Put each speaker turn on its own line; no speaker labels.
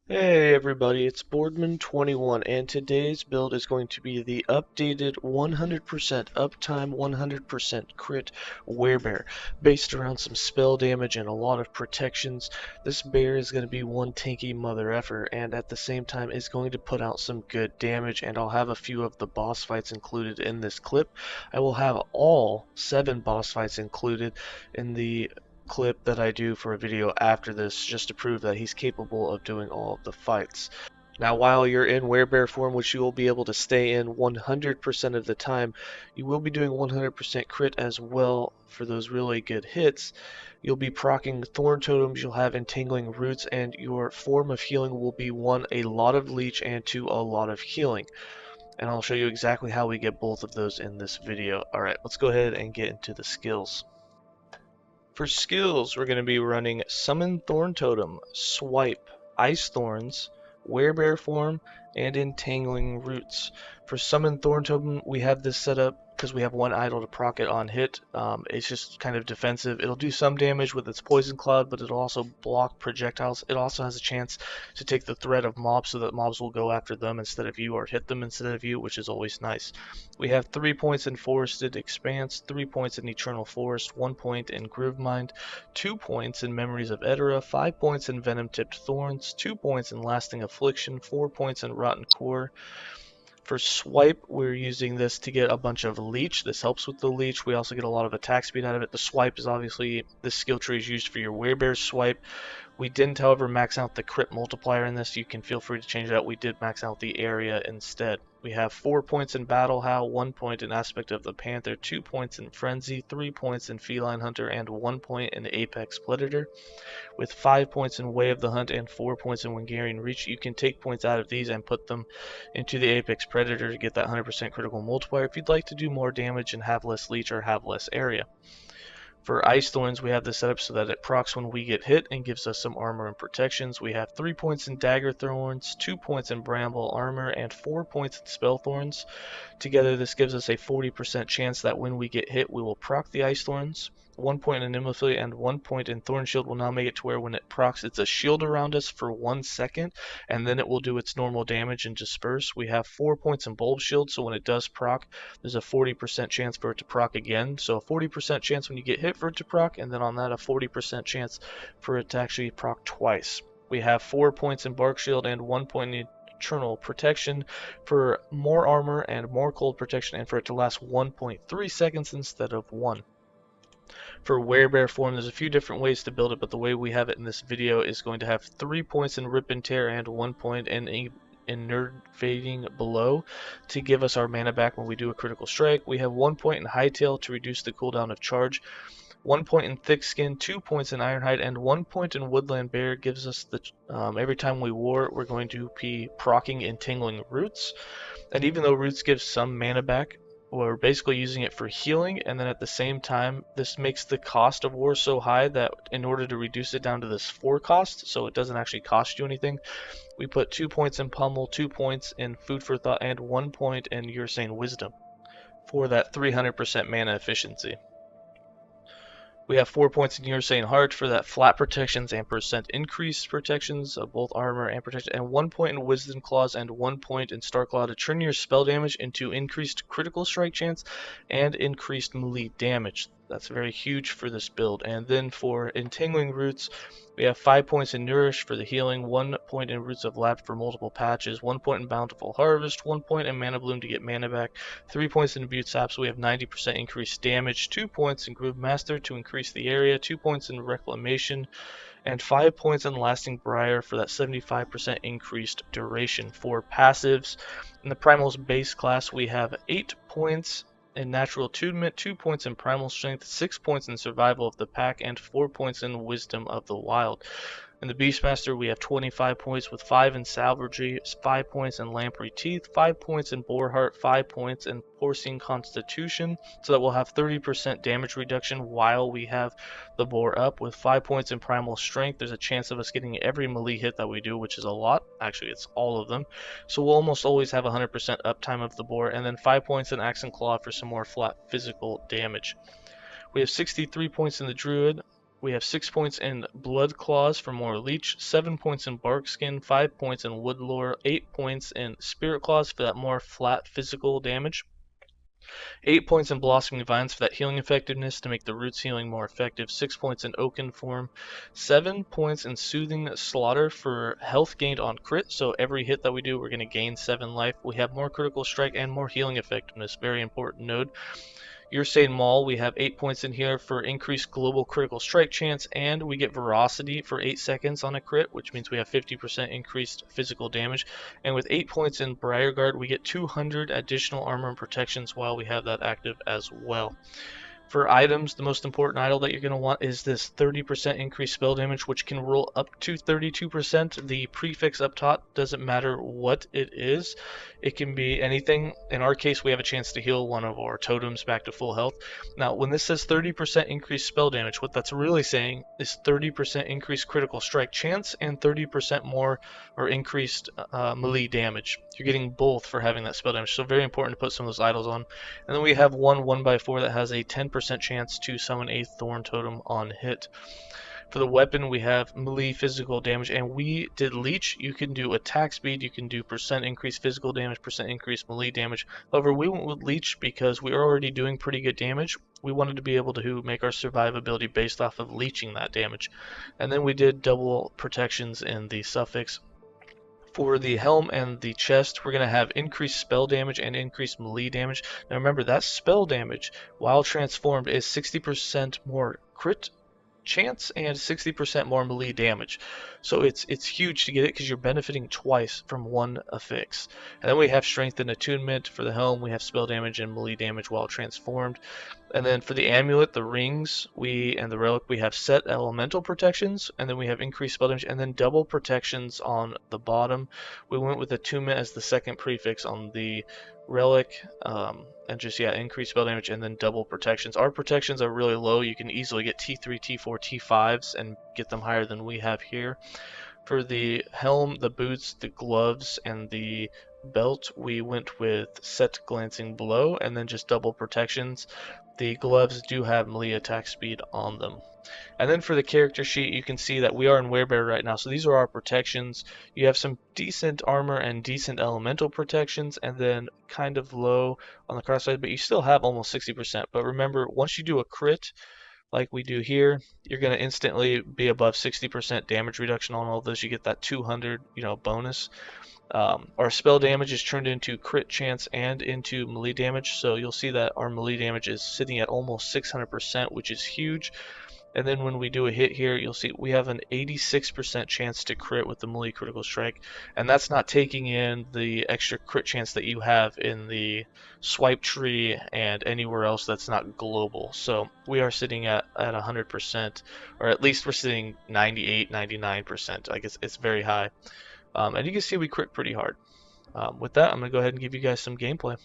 Hey everybody, it's Boardman21 and today's build is going to be the updated 100% uptime, 100% crit werebear based around some spell damage and a lot of protections. This bear is going to be one tanky mother effer and at the same time is going to put out some good damage, and I'll have a few of the boss fights included in this clip. I will have all 7 boss fights included in the clip that I do for a video after this, just to prove that he's capable of doing all of the fights. Now, while you're in werebear form, which you will be able to stay in 100% of the time, you will be doing 100% crit as well for those really good hits. You'll be proccing thorn totems, you'll have entangling roots, and your form of healing will be 1, a lot of leech, and 2, a lot of healing. And I'll show you exactly how we get both of those in this video. Alright, let's go ahead and get into the skills. For skills, we're going to be running Summon Thorn Totem, Swipe, Ice Thorns, Werebear Form, and Entangling Roots. For Summon Thorn Totem, we have this set up because we have one idol to proc it on hit. It's just kind of defensive. It'll do some damage with its Poison Cloud, but it'll also block projectiles. It also has a chance to take the threat of mobs so that mobs will go after them instead of you, or hit them instead of you, which is always nice. We have 3 points in Forested Expanse, 3 points in Eternal Forest, 1 point in Groovemind, 2 points in Memories of Edera, 5 points in Venom Tipped Thorns, 2 points in Lasting Affliction, 4 points in Rotten Core. For Swipe, we're using this to get a bunch of Leech. This helps with the Leech. We also get a lot of attack speed out of it. The Swipe is obviously, this skill tree is used for your Werebear Swipe. We didn't, however, max out the crit multiplier in this. You can feel free to change it out. We did max out the area instead. We have 4 points in Battle Howl, 1 point in Aspect of the Panther, 2 points in Frenzy, 3 points in Feline Hunter, and 1 point in Apex Predator. With 5 points in Way of the Hunt and 4 points in Wingarian Reach, you can take points out of these and put them into the Apex Predator to get that 100% critical multiplier if you'd like to do more damage and have less leech or have less area. For Ice Thorns, we have this set up so that it procs when we get hit and gives us some armor and protections. We have 3 points in Dagger Thorns, 2 points in Bramble Armor, and 4 points in Spell Thorns. Together, this gives us a 40% chance that when we get hit, we will proc the Ice Thorns. 1 point in Nemophily and 1 point in Thorn Shield will now make it to where when it procs, it's a shield around us for 1 second, and then it will do its normal damage and disperse. We have 4 points in Bulb Shield, so when it does proc, there's a 40% chance for it to proc again. So a 40% chance when you get hit for it to proc, and then on that a 40% chance for it to actually proc twice. We have 4 points in Bark Shield and 1 point in Eternal Protection for more armor and more cold protection, and for it to last 1.3 seconds instead of 1. For Werebear form, there's a few different ways to build it, but the way we have it in this video is going to have 3 points in Rip and Tear and 1 point in Enervating Blow to give us our mana back when we do a critical strike. We have 1 point in Hightail to reduce the cooldown of charge. 1 point in Thick Skin, 2 points in Ironhide, and 1 point in Woodland Bear gives us the every time we war, we're going to be proccing Entangling Roots. And even though Roots gives some mana back, we're basically using it for healing, and then at the same time, this makes the cost of war so high that in order to reduce it down to this 4 cost, so it doesn't actually cost you anything, we put 2 points in Pummel, 2 points in Food for Thought, and 1 point in Ursane Wisdom for that 300% mana efficiency. We have 4 points in Ursane Heart for that flat protections and percent increased protections of both armor and protection, and 1 point in Wisdom Claws and 1 point in Star Claw to turn your spell damage into increased critical strike chance and increased melee damage. That's very huge for this build. And then for Entangling Roots, we have 5 points in Nourish for the healing, 1 point in Roots of Lap for multiple patches, 1 point in Bountiful Harvest, 1 point in Mana Bloom to get mana back, 3 points in Butte Sap, so we have 90% increased damage, 2 points in Groove Master to increase the area, 2 points in Reclamation, and 5 points in Lasting Briar for that 75% increased duration. For passives, in the Primal's base class, we have 8 points in Natural Attunement, 2 points in Primal Strength, 6 points in Survival of the Pack, and 4 points in Wisdom of the Wild. In the Beastmaster, we have 25 points with 5 in Salvagey, 5 points in Lamprey Teeth, 5 points in Boarheart, 5 points in Porcine Constitution, so that we'll have 30% damage reduction while we have the boar up. With 5 points in Primal Strength, there's a chance of us getting every melee hit that we do, which is a lot. Actually, it's all of them. So we'll almost always have 100% uptime of the boar, and then 5 points in Axe and Claw for some more flat physical damage. We have 63 points in the Druid, We have 6 points in Blood Claws for more leech, 7 points in Bark Skin, 5 points in Woodlore, 8 points in Spirit Claws for that more flat physical damage, 8 points in Blossoming Vines for that healing effectiveness to make the roots healing more effective, 6 points in Oaken Form, 7 points in Soothing Slaughter for health gained on crit, so every hit that we do we're going to gain 7 life. We have more critical strike and more healing effectiveness, very important node. Ursane Maul, we have 8 points in here for increased global critical strike chance, and we get Veracity for 8 seconds on a crit, which means we have 50% increased physical damage. And with 8 points in Briarguard, we get 200 additional armor and protections while we have that active as well. For items, the most important item that you're going to want is this 30% increased spell damage, which can roll up to 32%. The prefix up top doesn't matter what it is. It can be anything. In our case, we have a chance to heal one of our totems back to full health. Now, when this says 30% increased spell damage, what that's really saying is 30% increased critical strike chance and 30% more or increased melee damage. You're getting both for having that spell damage, so very important to put some of those idols on. And then we have one 1x4 that has a 10% chance to summon a Thorn Totem on hit. For the weapon, we have melee physical damage, and we did leech. You can do attack speed, you can do percent increased physical damage, percent increased melee damage. However, we went with leech because we are already doing pretty good damage. We wanted to be able to make our survivability based off of leeching that damage. And then we did double protections in the suffix. For the helm and the chest, we're going to have increased spell damage and increased melee damage. Now remember, that spell damage, while transformed, is 60% more crit chance and 60% more melee damage. So it's huge to get it because you're benefiting twice from one affix. And then we have strength and attunement. For the helm, we have spell damage and melee damage while transformed. And then for the amulet, the rings, and the relic, we have set elemental protections, and then we have increased spell damage, and then double protections on the bottom. We went with attunement as the second prefix on the relic, and just increased spell damage and then double protections. Our protections are really low. You can easily get T3, T4, T5s and get them higher than we have here. For the helm, the boots, the gloves, and the belt, we went with set glancing blow and then just double protections. The gloves do have melee attack speed on them. And then for the character sheet, you can see that we are in Werebear right now. So these are our protections. You have some decent armor and decent elemental protections, and then kind of low on the cross side, but you still have almost 60%. But remember, once you do a crit, like we do here, you're going to instantly be above 60% damage reduction on all of those. You get that 200, bonus. Our spell damage is turned into crit chance and into melee damage. So you'll see that our melee damage is sitting at almost 600%, which is huge. And then when we do a hit here, you'll see we have an 86% chance to crit with the melee critical strike. And that's not taking in the extra crit chance that you have in the swipe tree and anywhere else that's not global. So we are sitting at 100%, or at least we're sitting 98, 99%. I guess it's very high. And you can see we crit pretty hard. With that, I'm going to go ahead and give you guys some gameplay.